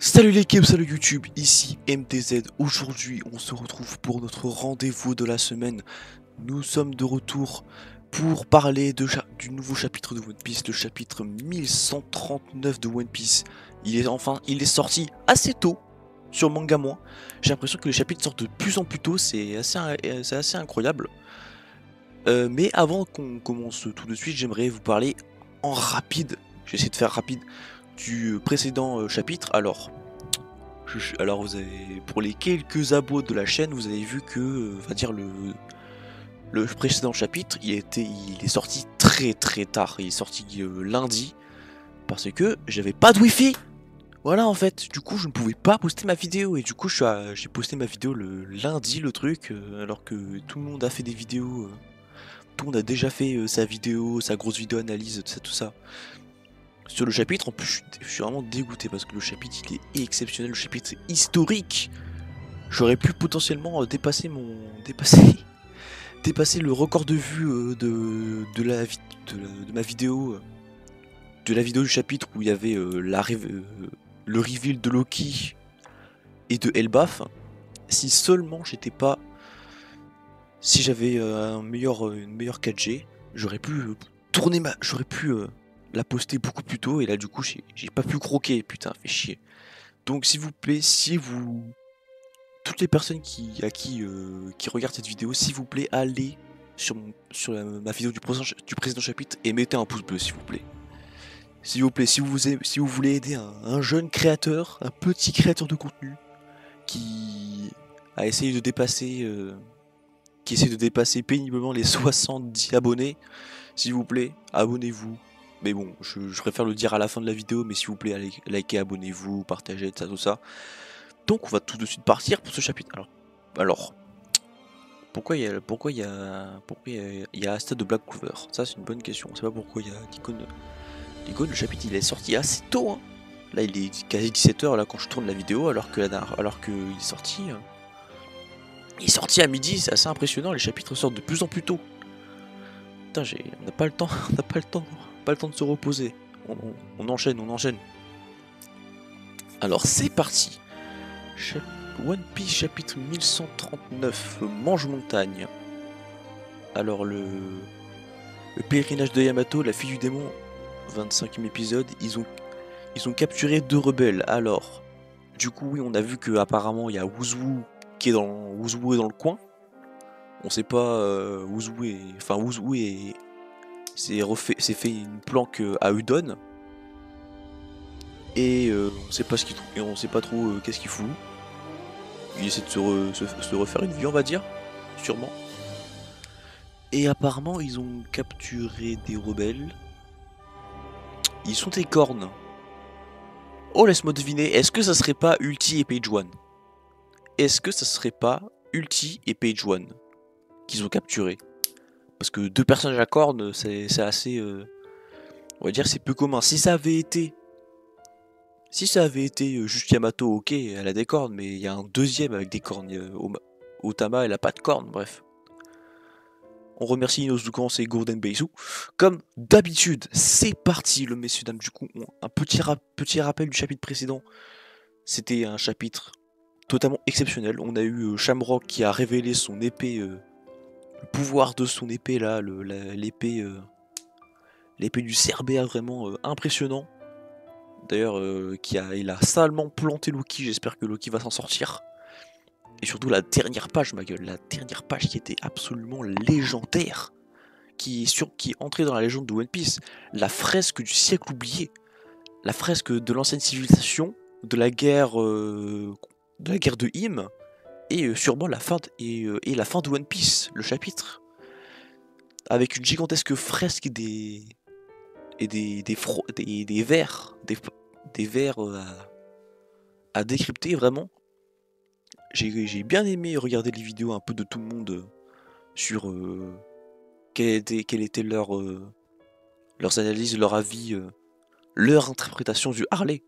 Salut l'équipe, salut YouTube, ici MTZ. Aujourd'hui, on se retrouve pour notre rendez-vous de la semaine. Nous sommes de retour pour parler du nouveau chapitre de One Piece, le chapitre 1139 de One Piece. Il est sorti assez tôt sur Manga Moins. J'ai l'impression que les chapitres sortent de plus en plus tôt, c'est assez incroyable. Mais avant qu'on commence tout de suite, j'aimerais vous parler en rapide. Je vais essayer de faire rapide du précédent chapitre. Alors vous avez, pour les quelques abos de la chaîne, vous avez vu que, va dire le précédent chapitre, il est sorti très tard. Il est sorti lundi parce que j'avais pas de wifi. Voilà en fait. Du coup, je ne pouvais pas poster ma vidéo et du coup, j'ai posté ma vidéo le lundi, le truc, alors que tout le monde a fait des vidéos. Tout le monde a déjà fait sa vidéo, sa grosse vidéo analyse, tout ça. Sur le chapitre, en plus, je suis vraiment dégoûté parce que le chapitre il est exceptionnel, le chapitre est historique. J'aurais pu potentiellement dépasser le record de vue de ma vidéo, de la vidéo du chapitre où il y avait le reveal de Loki et de Elbaf. Si seulement si j'avais une meilleure 4G, j'aurais pu j'aurais pu la poster beaucoup plus tôt et là du coup j'ai pas pu croquer, putain, fait chier. Donc s'il vous plaît, toutes les personnes qui regardent cette vidéo, s'il vous plaît, allez ma vidéo du précédent chapitre et mettez un pouce bleu, s'il vous plaît. S'il vous plaît, si vous voulez aider un jeune créateur, un petit créateur de contenu qui a essayé de dépasser, qui essaie de dépasser péniblement les 70 abonnés, s'il vous plaît, abonnez-vous. Mais bon, je préfère le dire à la fin de la vidéo, mais s'il vous plaît, allez, likez, abonnez-vous, partagez, tout ça. Donc on va tout de suite partir pour ce chapitre. Alors pourquoi il y a Asta de Black Clover? Ça c'est une bonne question. On sait pas pourquoi il y a Deacon. Le chapitre il est sorti assez tôt. Hein. Là il est quasi 17h là quand je tourne la vidéo alors que il est sorti. Il est sorti à midi, c'est assez impressionnant. Les chapitres sortent de plus en plus tôt. Putain, on n'a pas le temps, on n'a pas le temps de se reposer. On enchaîne. Alors c'est parti. One Piece chapitre 1139, Mange-Montagne. Alors le pèlerinage de Yamato, la fille du démon, 25e épisode, ils ont capturé 2 rebelles. Alors, du coup oui, on a vu que apparemment il y a Wuzu est dans le coin. On sait pas Wuzu s'est fait une planque à Udon. Et on sait pas trop qu'est-ce qu'il fout. Il essaie de se refaire une vie, on va dire, sûrement. Et apparemment, ils ont capturé des rebelles. Ils sont des cornes. Oh, laisse-moi deviner, est-ce que ça serait pas Ulti et Page One? Est-ce que ça serait pas Ulti et Page One qu'ils ont capturé? Parce que 2 personnages à cornes, c'est assez... on va dire c'est peu commun. Si ça avait été juste Yamato, ok, elle a des cornes, mais il y a un deuxième avec des cornes. Otama, elle a pas de cornes, bref. On remercie Inosuke et Golden Beisu. Comme d'habitude, c'est parti, le messieurs dames. Du coup, un petit rappel du chapitre précédent. C'était un chapitre totalement exceptionnel. On a eu Shamrock qui a révélé son épée, le pouvoir de son épée là, l'épée du Cerbère, vraiment impressionnant. D'ailleurs, il a salement planté Loki. J'espère que Loki va s'en sortir. Et surtout la dernière page, ma gueule, la dernière page qui était absolument légendaire, qui est entrée dans la légende de One Piece, la fresque du siècle oublié, la fresque de l'ancienne civilisation, de la guerre de Im, et sûrement la fin de One Piece, le chapitre, avec une gigantesque fresque des vers, des vers à décrypter vraiment. J'ai bien aimé regarder les vidéos un peu de tout le monde sur quelles étaient leurs analyses, leur avis, leur interprétation du Harley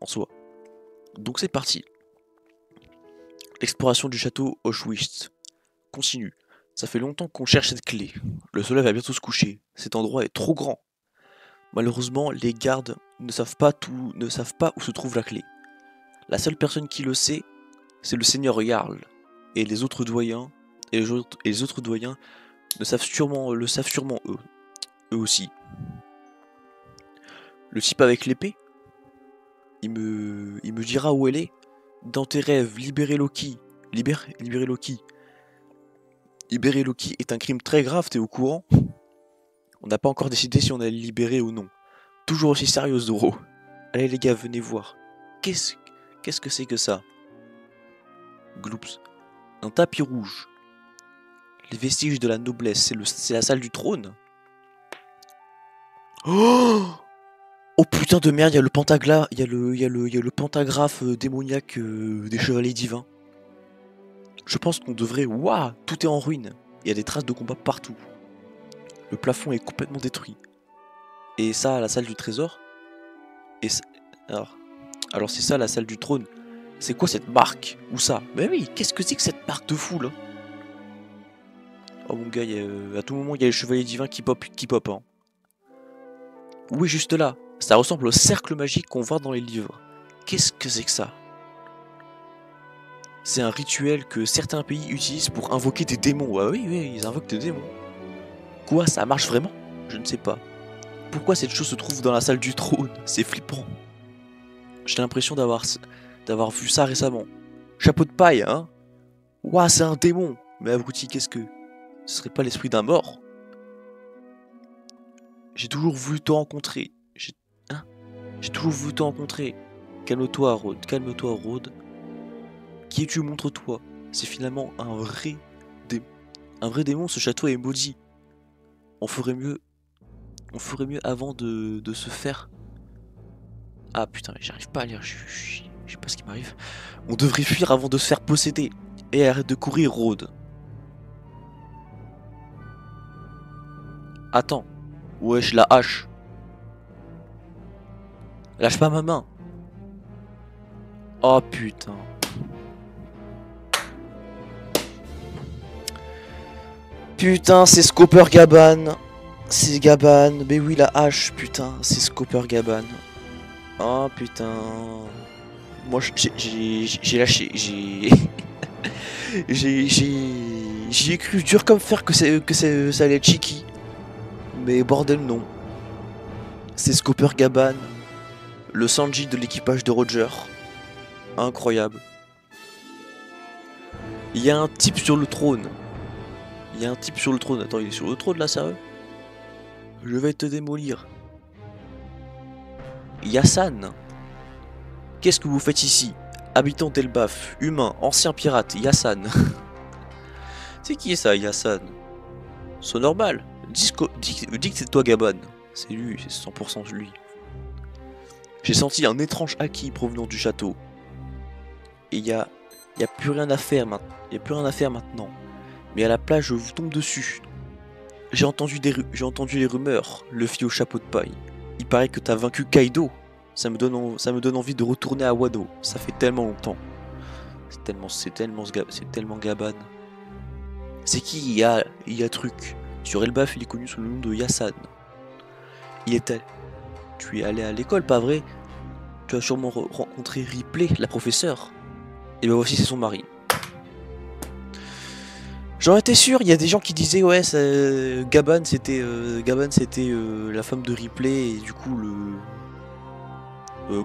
en soi. Donc c'est parti. L'exploration du château Auschwitz continue. Ça fait longtemps qu'on cherche cette clé. Le soleil va bientôt se coucher. Cet endroit est trop grand. Malheureusement, les gardes ne savent pas où se trouve la clé. La seule personne qui le sait, c'est le seigneur Jarl. Et les autres doyens, les autres doyens le savent sûrement eux aussi. Le type avec l'épée, il me dira où elle est. Dans tes rêves, libérer Loki. Libérer Loki. Libérer Loki est un crime très grave, t'es au courant? On n'a pas encore décidé si on allait le libérer ou non. Toujours aussi sérieux, Zoro. Allez les gars, venez voir. Qu'est-ce que c'est que ça? Gloops. Un tapis rouge. Les vestiges de la noblesse, c'est la salle du trône. Oh putain de merde, il y a le pentagraphe démoniaque des chevaliers divins. Je pense qu'on devrait... Waouh, tout est en ruine. Il y a des traces de combat partout. Le plafond est complètement détruit. Et ça, la salle du trésor. Et alors c'est ça la salle du trône. C'est quoi cette marque? Où ça? Mais oui, qu'est-ce que c'est que cette marque de fou là? Oh mon gars, à tout moment il y a les chevaliers divins qui pop hein. Oui, juste là. Ça ressemble au cercle magique qu'on voit dans les livres. Qu'est-ce que c'est que ça? C'est un rituel que certains pays utilisent pour invoquer des démons. Ah oui, ils invoquent des démons. Quoi, ça marche vraiment? Je ne sais pas. Pourquoi cette chose se trouve dans la salle du trône? C'est flippant. J'ai l'impression d'avoir vu ça récemment. Chapeau de paille, hein? Ouah, c'est un démon. Mais abruti, qu'est-ce que... Ce serait pas l'esprit d'un mort? J'ai toujours voulu te rencontrer. J'ai toujours voulu te rencontrer. Calme-toi, Rhodes. Calme-toi, Rhodes. Qui es-tu? Montre-toi. C'est finalement un vrai démon. Ce château est maudit. On ferait mieux avant de se faire... Ah putain, j'arrive pas à lire. Je sais pas ce qui m'arrive. On devrait fuir avant de se faire posséder. Et arrête de courir, Rhodes. Attends. Wesh, la hache. Lâche pas ma main. Oh putain. Putain, c'est Scooper Gaban. C'est Gaban. Mais oui, la hache, putain, c'est Scooper Gaban. Oh putain. Moi, j'ai lâché. J'y ai cru dur comme fer que ça allait être Chiki. Mais bordel, non. C'est Scooper Gaban. Le Sanji de l'équipage de Roger. Incroyable. Il y a un type sur le trône. Attends, il est sur le trône là, sérieux? Je vais te démolir. Yassan. Qu'est-ce que vous faites ici? Habitant d'Elbaf, humain, ancien pirate, Yassan. C'est qui est ça, Yassan? C'est normal. Dis que c'est toi, Gaban. C'est lui, c'est 100% lui. J'ai senti un étrange haki provenant du château. Et y a plus rien à faire maintenant. Mais à la plage, je vous tombe dessus. J'ai entendu les rumeurs, le fit au chapeau de paille. Il paraît que t'as vaincu Kaido. Ça me donne envie de retourner à Wano. Ça fait tellement longtemps. C'est tellement Gaban. C'est qui il y a truc. Sur Elbaf, il est connu sous le nom de Yassan. Tu es allé à l'école, pas vrai? Tu as sûrement rencontré Ripley, la professeure. Et ben voici, c'est son mari. J'en étais sûr, il y a des gens qui disaient ouais, Gaban c'était la femme de Ripley et du coup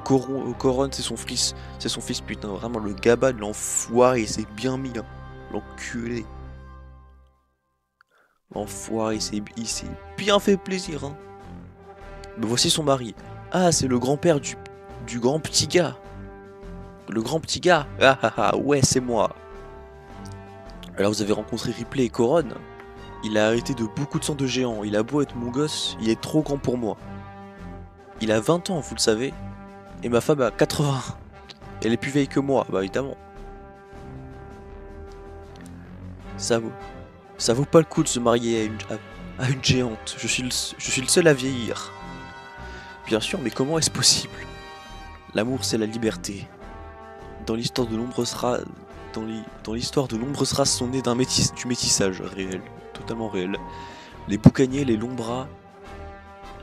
Coron c'est son fils, putain, vraiment le Gaban, l'enfoiré, il s'est bien mis hein. L'enculé. L'enfoiré, il s'est bien fait plaisir hein. Mais voici son mari. Ah, c'est le grand-père du grand petit gars. Le grand petit gars. Ah ah ah, ouais, c'est moi. Alors vous avez rencontré Ripley et Coron. Il a arrêté de beaucoup de sang de géant. Il a beau être mon gosse, il est trop grand pour moi. Il a 20 ans, vous le savez. Et ma femme a 80. Elle est plus vieille que moi, bah évidemment. Ça vaut pas le coup de se marier à une géante. Je suis le seul à vieillir. Bien sûr, mais comment est-ce possible? L'amour, c'est la liberté. Dans l'histoire de nombreuses races, sont nées du métissage réel, totalement réel. Les boucaniers, les lombras,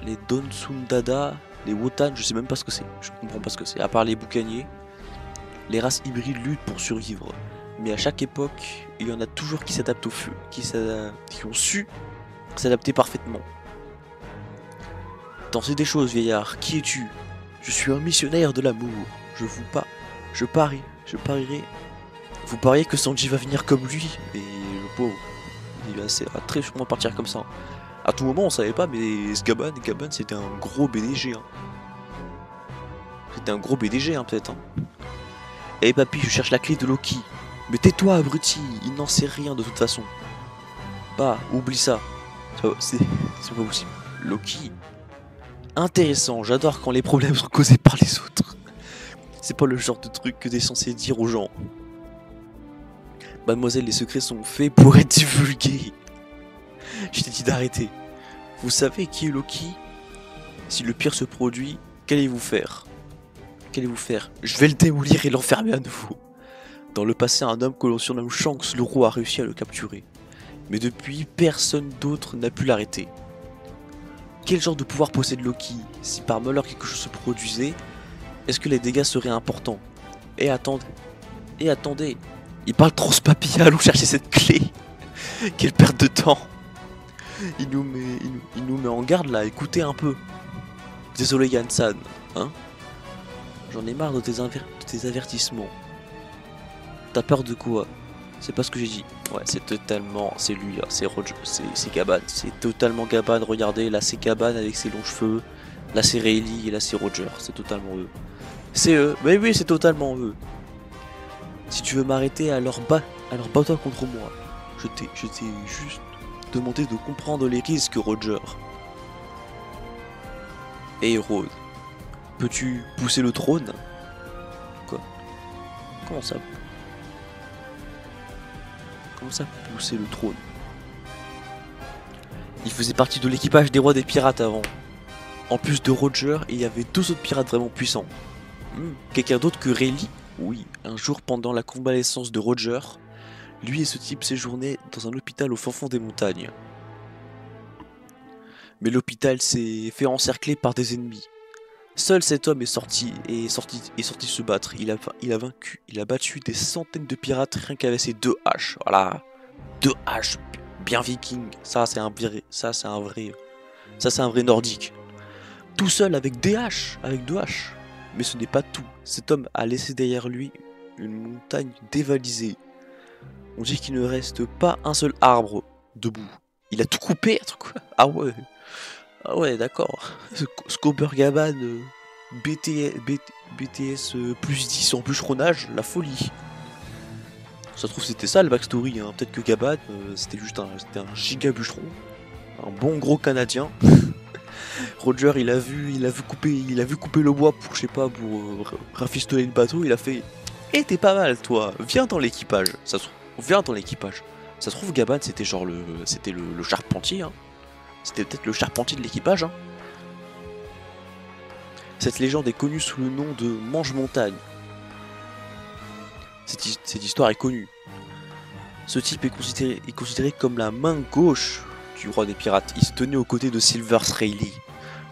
les Donsundada, les Wotan, je sais même pas ce que c'est. Je comprends pas ce que c'est. À part les boucaniers, Les races hybrides luttent pour survivre. Mais à chaque époque, il y en a toujours qui s'adaptent au feu, qui ont su s'adapter parfaitement. T'en sais des choses, vieillard. Qui es-tu? Je suis un missionnaire de l'amour. Je parierai. Vous pariez que Sanji va venir comme lui, mais le pauvre, il va très sûrement partir comme ça. À tout moment, on savait pas, mais ce Gaban c'était un gros BDG. Hein. C'était un gros BDG, hein, peut-être. Hein. Eh papy, je cherche la clé de Loki. Mais tais-toi, abruti, il n'en sait rien de toute façon. Bah, oublie ça. C'est pas possible. Loki. Intéressant, j'adore quand les problèmes sont causés par les autres. C'est pas le genre de truc que t'es censé dire aux gens. Mademoiselle, les secrets sont faits pour être divulgués. Je t'ai dit d'arrêter. Vous savez qui est Loki? Si le pire se produit, qu'allez-vous faire? Je vais le démolir et l'enfermer à nouveau. Dans le passé, un homme que l'on surnomme Shanks le roi a réussi à le capturer. Mais depuis, personne d'autre n'a pu l'arrêter. Quel genre de pouvoir possède Loki? Si par malheur quelque chose se produisait, est-ce que les dégâts seraient importants? Et attendez, il parle trop ce papy, allons chercher cette clé. Quelle perte de temps. Il nous met en garde là, écoutez un peu. Désolé Yansan, hein. J'en ai marre de tes avertissements. T'as peur de quoi? C'est pas ce que j'ai dit. Ouais, c'est lui, là. C'est Roger, c'est Gaban. C'est totalement Gaban, regardez, là c'est Gaban avec ses longs cheveux. Là c'est Rayleigh et là c'est Roger, c'est totalement eux. C'est eux, mais oui c'est totalement eux. Si tu veux m'arrêter, alors bats-toi contre moi. Je t'ai juste demandé de comprendre les risques, Roger. Hey Rose, peux-tu pousser le trône? Quoi? Comment ça pousser le trône? Il faisait partie de l'équipage des rois des pirates avant. En plus de Roger, il y avait deux autres pirates vraiment puissants. Quelqu'un d'autre que Rayleigh? Oui, un jour pendant la convalescence de Roger, lui et ce type séjournaient dans un hôpital au fin fond des montagnes. Mais l'hôpital s'est fait encercler par des ennemis. Seul cet homme est sorti se battre. Il a battu des centaines de pirates rien qu'avec ses 2 haches. Voilà, 2 haches bien viking. Ça c'est un vrai nordique. Tout seul avec des haches, avec 2 haches. Mais ce n'est pas tout. Cet homme a laissé derrière lui une montagne dévalisée. On dit qu'il ne reste pas un seul arbre debout. Il a tout coupé, quoi. Ah ouais, d'accord. Scober Gaban, BTS plus 10 en bûcheronnage, la folie. Ça se trouve c'était ça le backstory, hein. Peut-être que Gaban, c'était juste un giga bûcheron. Un bon gros canadien. Roger il a vu couper le bois pour, je sais pas, pour rafistoler le bateau, il a fait « Eh t'es pas mal toi, viens dans l'équipage ». Ça se trouve Gaban c'était genre le charpentier, hein. C'était peut-être le charpentier de l'équipage, hein. Cette légende est connue sous le nom de Mange-Montagne. Cette histoire est connue. Ce type est considéré comme la main gauche du roi des pirates. Il se tenait aux côtés de Silver Rayleigh.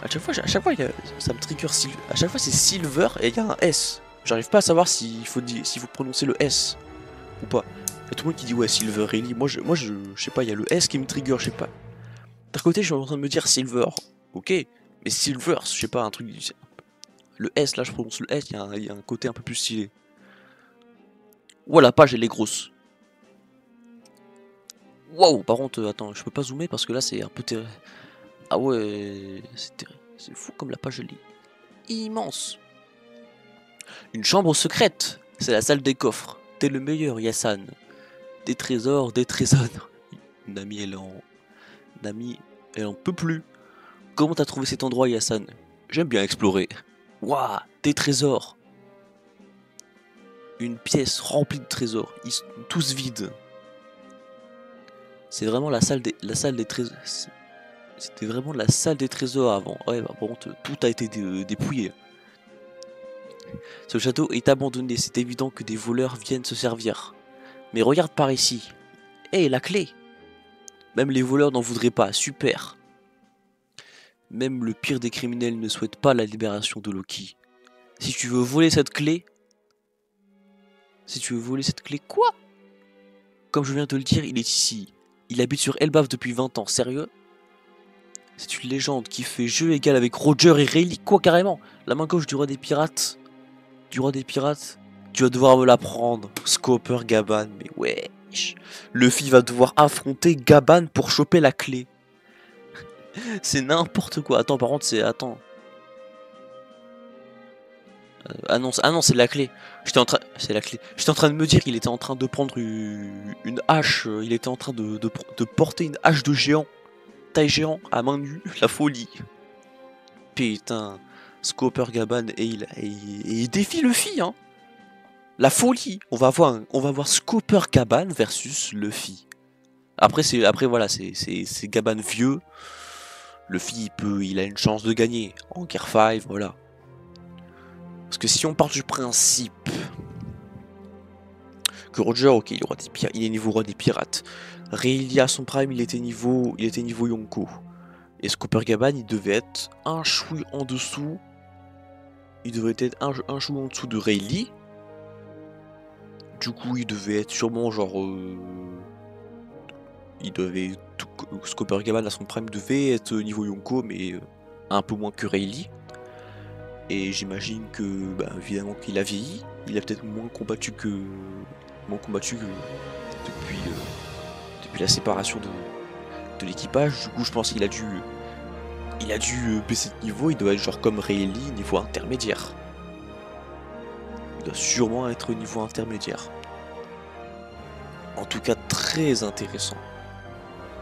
À chaque fois, ça me trigger. À chaque fois, c'est Silver et il y a un S. J'arrive pas à savoir s'il faut prononcer le S ou pas. Il y a tout le monde qui dit ouais Silver Rayleigh. Moi, je sais pas. Il y a le S qui me trigger. Je sais pas. D'un côté, je suis en train de me dire Silver. Ok, mais Silver, je sais pas, un truc. Le S là, je prononce le S. Il y a un côté un peu plus stylé. Ouah, la page elle est grosse. Wow, par contre, attends, je peux pas zoomer parce que là c'est un peu terrible. Ah ouais, c'est fou comme la page elle est immense. Une chambre secrète, c'est la salle des coffres. T'es le meilleur, Yasan. Des trésors. Nami elle en peut plus. Comment t'as trouvé cet endroit, Yasan? J'aime bien explorer. Waouh, des trésors. Une pièce remplie de trésors, ils sont tous vides. C'est vraiment la salle des trésors. C'était vraiment la salle des trésors avant. Ouais, bah, bon, tout a été dépouillé. Ce château est abandonné, c'est évident que des voleurs viennent se servir. Mais regarde par ici. Hé, la clé! Même les voleurs n'en voudraient pas, super! Même le pire des criminels ne souhaite pas la libération de Loki. Si tu veux voler cette clé, Si tu veux voler cette clé, quoi? Comme je viens de te le dire, il est ici. Il habite sur Elbaf depuis 20 ans, sérieux? C'est une légende qui fait jeu égal avec Roger et Rayleigh, quoi carrément? La main gauche du roi des pirates. Du roi des pirates? Tu vas devoir me la prendre, Scooper Gaban, mais wesh. Luffy va devoir affronter Gaban pour choper la clé. C'est n'importe quoi. Attends, par contre, c'est... Attends. Ah non, c'est la clé. J'étais en train... C'est la clé. J'étais en train de me dire qu'il était en train de prendre une hache. Il était en train de porter une hache de géant. Taille géant, à main nue. La folie. Putain. Scooper Gaban et il défie Luffy, hein. La folie. On va voir Scooper Gaban versus Luffy. Après voilà, c'est Gaban vieux. Luffy il a une chance de gagner en Gear 5, voilà. Parce que si on part du principe que Roger, ok, il est niveau roi des pirates. Rayleigh à son prime, il était niveau Yonko. Et Scooper Gaban, il devait être un chouï en dessous. Il devrait être un chouï en dessous de Rayleigh. Du coup, il devait être sûrement genre... Scooper Gaban à son prime devait être niveau Yonko, mais un peu moins que Rayleigh. Et j'imagine que, bah, évidemment qu'il a vieilli. Il a peut-être moins combattu que depuis la séparation de l'équipage. Du coup, je pense qu'il a dû baisser de niveau. Il doit être genre comme Rayleigh, niveau intermédiaire. Il doit sûrement être au niveau intermédiaire. En tout cas, très intéressant.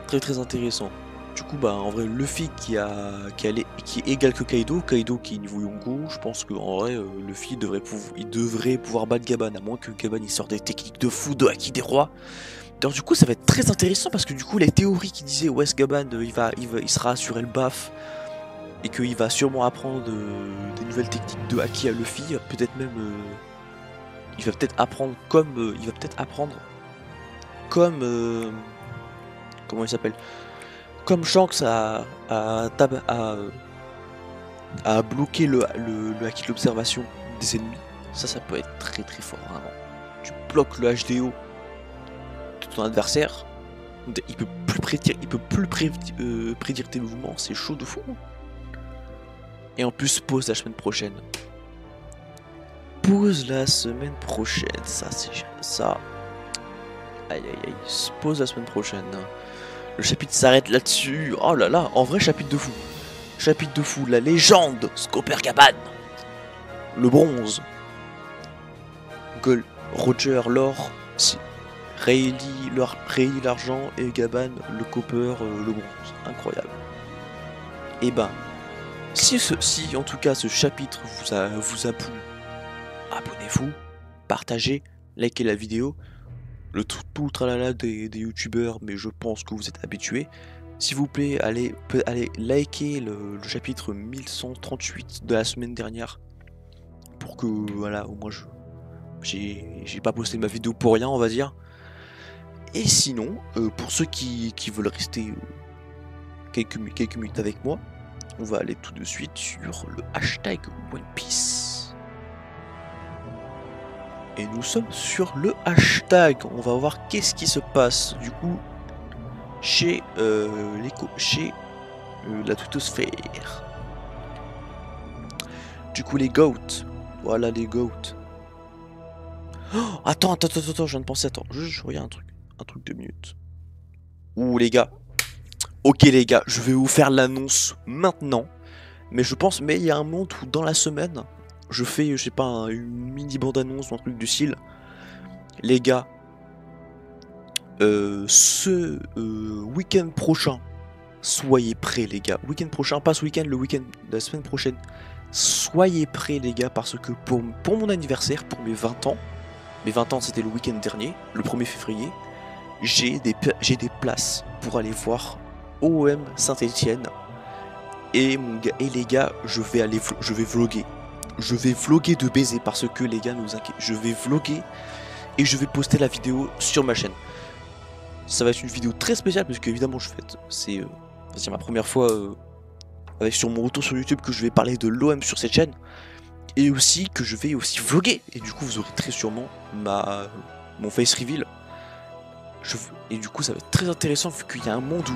Très intéressant. Du coup, bah en vrai, Luffy qui est égal que Kaido qui est niveau Yonko, je pense qu'en vrai, Luffy devrait pouvoir battre Gaban, à moins que Gaban il sorte des techniques de fou de Haki des rois. Alors du coup, ça va être très intéressant parce que du coup, les théories qui disaient ouais, Gaban il sera sur Elbaf et qu'il va sûrement apprendre des nouvelles techniques de Haki à Luffy, peut-être même il va peut-être apprendre comme comment il s'appelle, comme Shanks a bloqué le haki de l'observation des ennemis. Ça peut être très fort, vraiment. Tu bloques le HDO de ton adversaire, il peut plus prédire tes mouvements, c'est chaud de fou. Et en plus, pause la semaine prochaine. Pause la semaine prochaine, ça c'est ça. Aïe, pause la semaine prochaine. Le chapitre s'arrête là-dessus. Oh là là, en vrai chapitre de fou. Chapitre de fou, la légende, Scooper Gaban. Le bronze. Roger l'or. Rayleigh l'argent et Gaban le copper, le bronze. Incroyable. Et ben, si en tout cas ce chapitre vous a plu, abonnez-vous, partagez, likez la vidéo. Tout le tralala des youtubeurs, mais je pense que vous êtes habitués. S'il vous plaît, allez liker le chapitre 1138 de la semaine dernière. Pour que, voilà, au moins j'ai pas posté ma vidéo pour rien, on va dire. Et sinon, pour ceux qui veulent rester quelques minutes avec moi, on va aller tout de suite sur le hashtag One Piece. Et nous sommes sur le hashtag. On va voir qu'est-ce qui se passe du coup chez la twittosphère. Du coup les goats. Voilà les goats. Oh, attends, je viens de penser, je regarde un truc 2 minutes. Ouh les gars. Ok les gars, je vais vous faire l'annonce maintenant. Mais il y a un monde où dans la semaine, je fais, je sais pas, une mini bande-annonce ou un truc du style. Les gars, ce week-end prochain, soyez prêts les gars. Week-end prochain, pas ce week-end, le week-end de la semaine prochaine. Soyez prêts les gars, parce que pour mon anniversaire, pour mes 20 ans, c'était le week-end dernier, le 1er février, j'ai des places pour aller voir OM Saint-Etienne. Et les gars, je vais vlogger. Je vais vlogger de baiser parce que les gars, je vais vlogger et je vais poster la vidéo sur ma chaîne. Ça va être une vidéo très spéciale parce que évidemment c'est ma première fois sur mon retour sur YouTube que je vais parler de l'OM sur cette chaîne. et aussi que je vais aussi vlogger. Et du coup vous aurez très sûrement mon face reveal. Et du coup ça va être très intéressant vu qu'il y a un monde où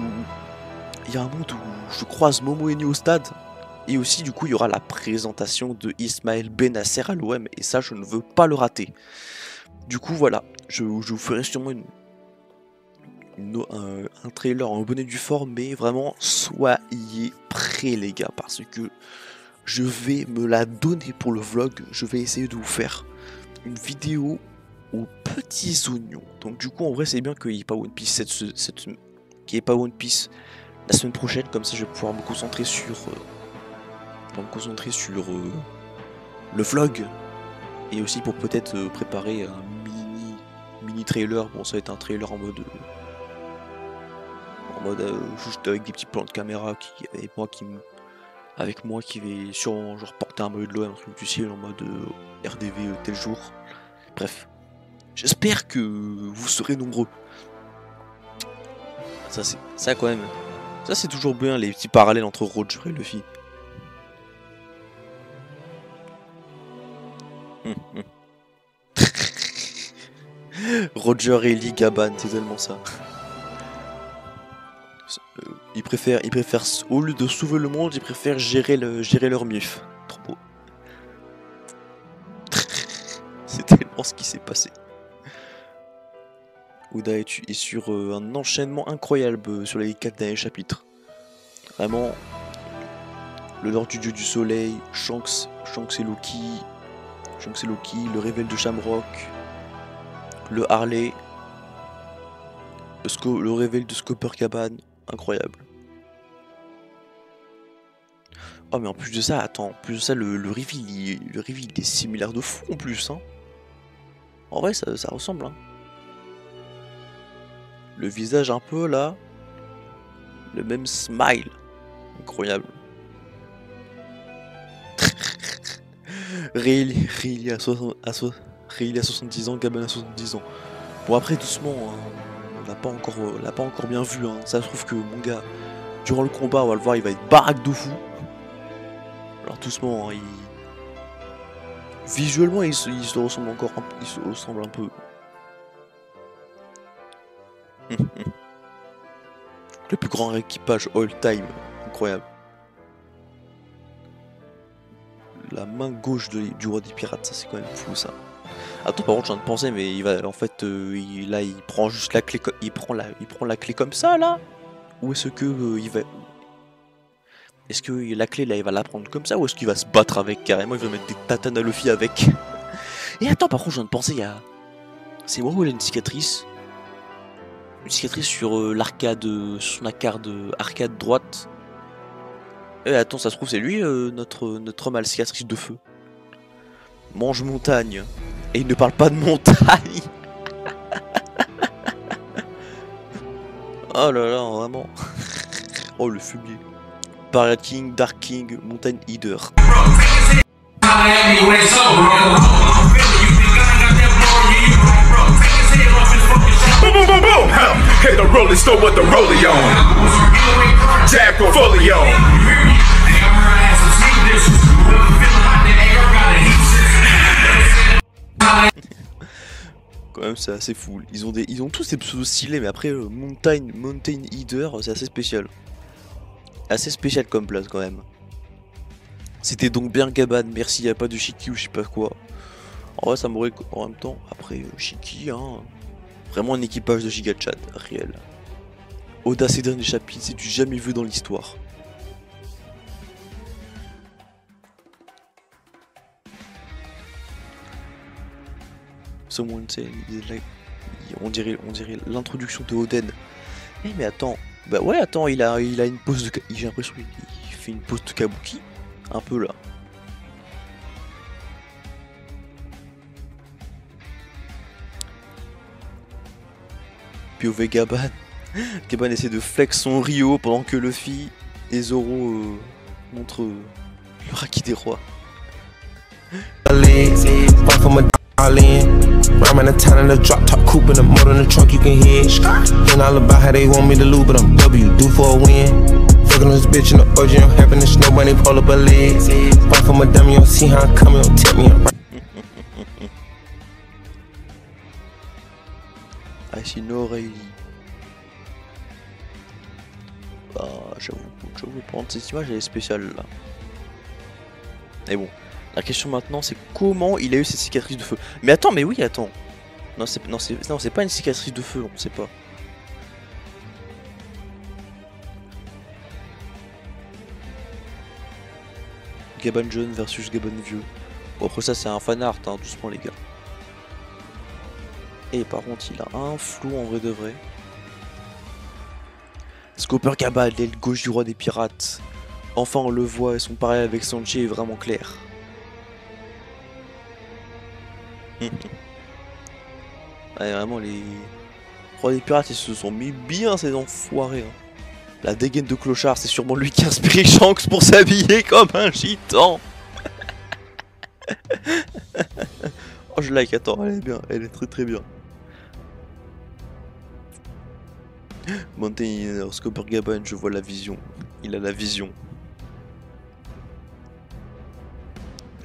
je croise Momo Eni au stade. Et aussi du coup il y aura la présentation de Ismaël Bennacer à l'OM. Et ça je ne veux pas le rater. Du coup voilà, je vous ferai sûrement un trailer en bonne et due forme. Mais vraiment soyez prêts les gars, parce que je vais me la donner pour le vlog. Je vais essayer de vous faire une vidéo aux petits oignons. Donc du coup en vrai c'est bien qu'il n'y ait pas One Piece la semaine prochaine, comme ça je vais pouvoir me concentrer sur le vlog, et aussi pour peut-être préparer un mini trailer. Bon ça va être un trailer en mode juste avec des petits plans de caméra avec moi qui vais sûrement genre porter un maillot de l'OM, un truc du ciel en mode RDV tel jour. Bref, j'espère que vous serez nombreux. Ça quand même. Ça c'est toujours bien, les petits parallèles entre Roger et Luffy. Roger et Lee Gaban, c'est tellement ça. Ils préfèrent au lieu de sauver le monde, ils préfèrent gérer leur mif. Trop beau. C'est tellement ce qui s'est passé. Oda est sur un enchaînement incroyable sur les 4 derniers chapitres. Vraiment, le Lord du Dieu du Soleil, Shanks et Loki, le réveil de Shamrock, le Harley, le réveil de Copacabana, incroyable. Oh mais en plus de ça, attends, le reveal est similaire de fou en plus, hein. En vrai ça ressemble, hein. Le visage un peu là, le même smile, incroyable. Rayleigh a 70 ans, Gaban a 70 ans. Bon après doucement, hein, on l'a pas encore bien vu, hein. Ça se trouve que mon gars, durant le combat, on va le voir, il va être baraque de fou. Alors doucement, hein, visuellement il se ressemble encore, il se ressemble un peu. Le plus grand équipage all time, incroyable. La main gauche du roi des pirates, ça c'est quand même fou ça. Attends, par contre je viens de penser, mais il va en fait là il prend juste la clé, il prend la clé comme ça là. Ou est-ce que est-ce que la clé là il va la prendre comme ça, ou est-ce qu'il va se battre avec carrément, il va mettre des tatanes à Luffy avec. Et attends, par contre je viens de penser, c'est moi où il a une cicatrice. Une cicatrice sur l'arcade, sur son arcade droite. Eh attends, ça se trouve c'est lui notre homme à la cicatrice de feu. Mange montagne. Et il ne parle pas de montagne. Oh là là, vraiment. Oh le fumier. Pirate King, Dark King, Montagne Eater. Boom, boom, boom, boom. Hit the rolling stone with the rollie on. Jack fully on. Quand même c'est assez fou. Ils ont tous des pseudos stylés, mais après Mountain Eater, c'est assez spécial. Assez spécial comme place quand même. C'était donc bien Gaban, merci, y a pas de Shiki ou je sais pas quoi. En vrai ça m'aurait en même temps. Après Shiki, hein. Vraiment un équipage de Giga-Chat, réel. Oda ces derniers chapitres, c'est du jamais vu dans l'histoire. Someone say, on dirait l'introduction de Oden. Mais attends, bah ouais attends, il a une pose de, j'ai l'impression qu'il fait une pose de Kabuki, un peu là. POV Gaban. Gaban essaie de flex son Rio pendant que Luffy et Zoro montrent le Haki des rois. Rhyme in the town in the drop top coupe in the motor in the trunk you can hear. Then all about how they want me to lose, but I'm W, due for a win. Fucking on this bitch in the OG, I'm happiness, no money, pull up a leg. Fuck from a dummy, you don't see how I come, you don't tip me. I see no Rayleigh. Ah, j'avoue, prendre cette image, elle est spéciale là. Mais bon, la question maintenant c'est comment il a eu cette cicatrice de feu. Mais attends, mais oui, attends. Non, c'est pas une cicatrice de feu, on sait pas. Gaban jeune versus Gaban vieux. Bon, après ça c'est un fanart, hein, doucement les gars. Et par contre il a un flou en vrai de vrai. Scooper Gaban, l'aile gauche du roi des pirates. Enfin on le voit et son parallèle avec Sanji est vraiment clair. Ouais, vraiment les rois des pirates ils se sont mis bien ces enfoirés. Hein. La dégaine de clochard, c'est sûrement lui qui a inspiré Shanks pour s'habiller comme un gitan. Oh je like, attends, elle est bien, elle est très bien. Mountain Scooper Gaban, je vois la vision. Il a la vision.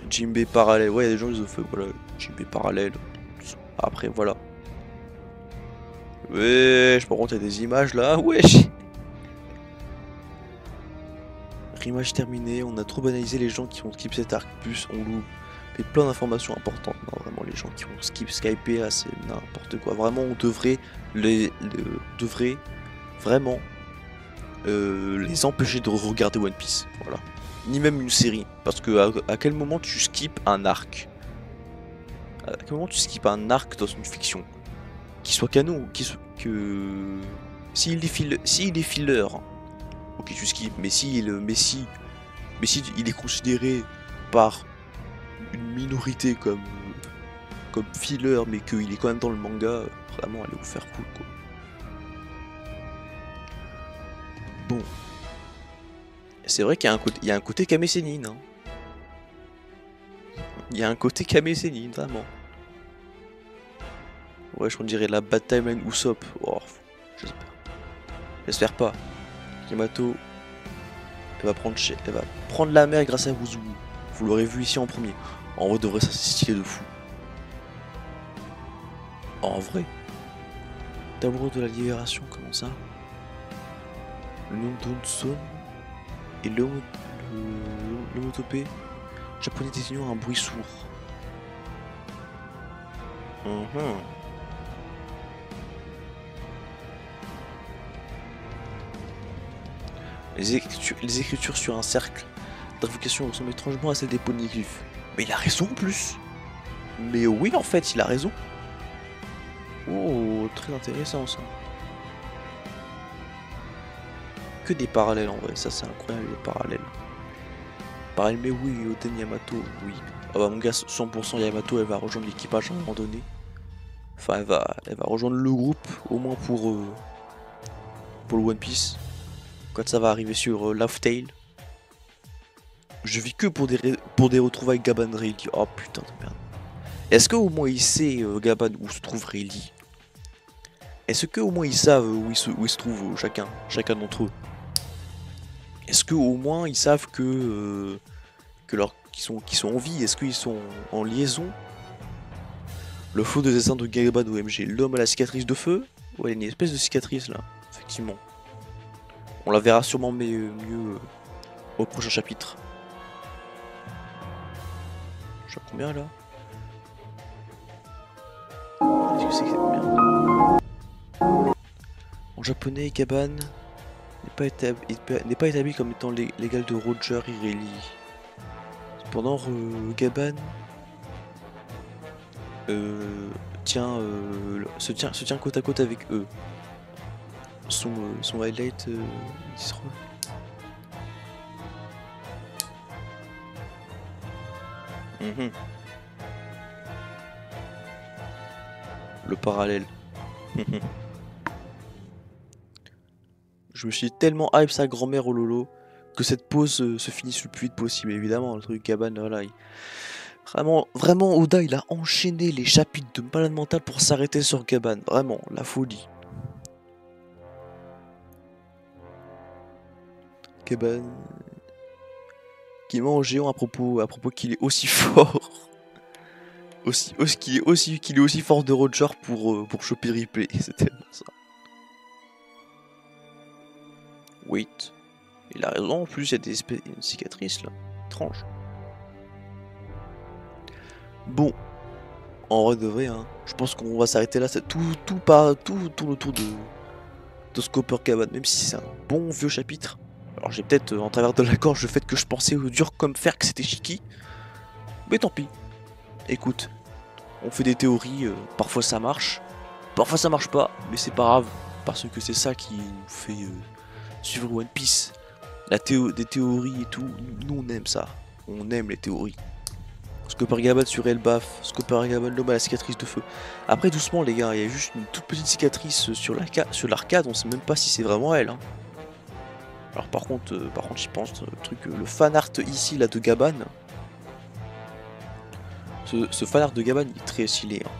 Jinbei parallèle, ouais, il y a des gens qui ont fait, voilà, Jinbei parallèle. Après, voilà. Wesh, par contre, il y a des images là, wesh. Image terminée, on a trop banalisé les gens qui ont skip cet arc, plus on loue mais plein d'informations importantes. Non, vraiment, les gens qui ont skip Skype là, c'est n'importe quoi. Vraiment, on devrait vraiment les empêcher de regarder One Piece. Voilà. Ni même une série. Parce que à quel moment tu skippes un arc? À quel moment tu skippes un arc dans une fiction? Qui soit canon, s'il est filler, ok tu skippes, mais si il est considéré par une minorité comme filler, mais qu'il est quand même dans le manga, vraiment allez vous faire cool quoi. Bon, c'est vrai qu'il y a un côté Kame Sennin, hein. Il y a un côté Kame Sennin, vraiment. Ouais, je dirais la Bad Timeline Usopp. Oh, j'espère pas. Yamato, elle va prendre la mer grâce à Wuzu. Vous l'aurez vu ici en premier. En vrai, de vrai, ça c'est stylé de fou. En vrai. Tableau de la libération, comment ça? Le nom d'Onson et l'homotopée japonais désignant un bruit sourd. Les écritures sur un cercle d'invocation ressemblent étrangement à celles des poneglyphes. Mais il a raison en plus. Mais oui, en fait, il a raison. Oh, très intéressant ça. Que des parallèles en vrai, ça c'est incroyable les parallèles. Pareil, mais oui, Oden Yamato, oui. Ah bah mon gars, 100% Yamato, elle va rejoindre l'équipage à un moment donné. Enfin, elle va rejoindre le groupe, au moins pour le One Piece. Quand ça va arriver sur Laugh Tale. Je vis que pour des retrouvailles Gaban Rayleigh. Oh putain de merde. Est-ce que au moins il sait Gaban où se trouve Rayleigh? Est-ce que au moins ils savent où ils se trouvent chacun d'entre eux? Est-ce que au moins ils savent qu'ils sont en vie? Est-ce qu'ils sont en liaison? Le faux de dessin de Gaban OMG, l'homme à la cicatrice de feu? Ouais, il y a une espèce de cicatrice là, effectivement. On la verra sûrement mieux au prochain chapitre. Je suis à combien là? Qu'est-ce que c'est que cette merde? En japonais, Gaban n'est pas établi comme étant l'égal de Roger et Rayleigh. Cependant, Gaban se tient côte à côte avec eux. Son highlight le parallèle. Je me suis tellement hype sa grand-mère au lolo que cette pause se finisse le plus vite possible. Évidemment, le truc Gaban, voilà. Vraiment, Oda, il a enchaîné les chapitres de malade mental pour s'arrêter sur Gaban. Vraiment, la folie. Kaban qui ment en géant à propos qu'il est aussi fort. Qu'il est aussi fort de Roger pour choper Ripley. C'est tellement ça. Wait. Il a raison, en plus il y a une cicatrice là. Étrange. Bon. En vrai de vrai, hein, je pense qu'on va s'arrêter là. Tout tourne autour de Scooper Cabane, même si c'est un bon vieux chapitre. Alors j'ai peut-être en travers de la gorge le fait que je pensais au dur comme fer que c'était Shiki. Mais tant pis. Écoute, on fait des théories, parfois ça marche, parfois ça marche pas, mais c'est pas grave, parce que c'est ça qui nous fait suivre One Piece. Des théories et tout, nous on aime ça, on aime les théories. Scooper Cabane sur Elbaf, Scooper Cabane l'homme à la cicatrice de feu. Après doucement les gars, il y a juste une toute petite cicatrice sur l'arcade, on sait même pas si c'est vraiment elle. Hein. Alors par contre j'y pense, le fan art ici là de Gaban. Ce fan art de Gaban est très stylé. Hein.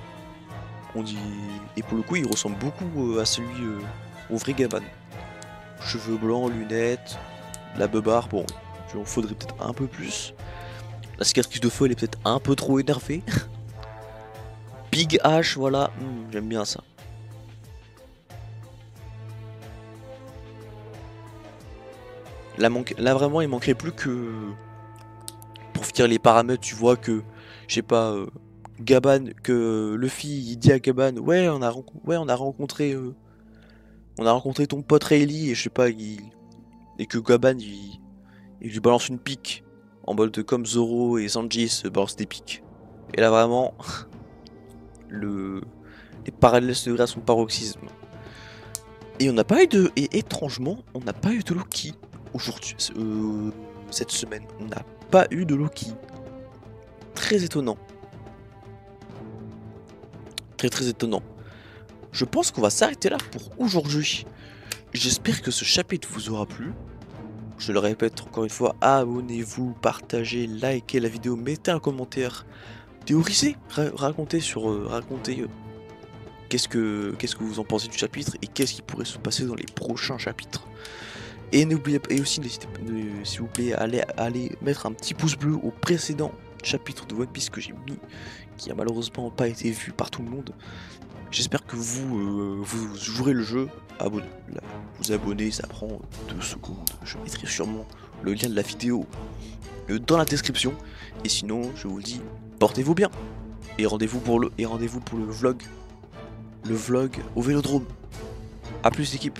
On dit, et pour le coup il ressemble beaucoup à celui au vrai Gaban. Cheveux blancs, lunettes, la beubare, bon, il en faudrait peut-être un peu plus. La cicatrice de feu elle est peut-être un peu trop énervée. Big H, voilà, j'aime bien ça. Là vraiment il manquerait plus que pour finir les paramètres, tu vois que je sais pas Gaban, que Luffy il dit à Gaban ouais on a rencontré ton pote Rayleigh et je sais pas et que Gaban il lui balance une pique en mode comme Zoro et Sanji se balancent des piques. Et là vraiment les parallèles se livrent à son paroxysme. Et on n'a pas eu de étrangement on n'a pas eu de Loki aujourd'hui cette semaine. On n'a pas eu de Loki. Très étonnant. Très étonnant. Je pense qu'on va s'arrêter là pour aujourd'hui. J'espère que ce chapitre vous aura plu. Je le répète encore une fois, abonnez-vous, partagez, likez la vidéo, mettez un commentaire, théorisez, racontez qu'est-ce que vous en pensez du chapitre et qu'est-ce qui pourrait se passer dans les prochains chapitres. Et n'oubliez pas, et aussi n'hésitez pas, s'il vous plaît, à aller mettre un petit pouce bleu au précédent chapitre de One Piece que j'ai mis, qui a malheureusement pas été vu par tout le monde. J'espère que vous jouerez le jeu. Vous abonnez, ça prend 2 secondes. Je mettrai sûrement le lien de la vidéo dans la description. Et sinon, je vous le dis, portez-vous bien. Et rendez-vous pour le vlog au Vélodrome. A plus l'équipe.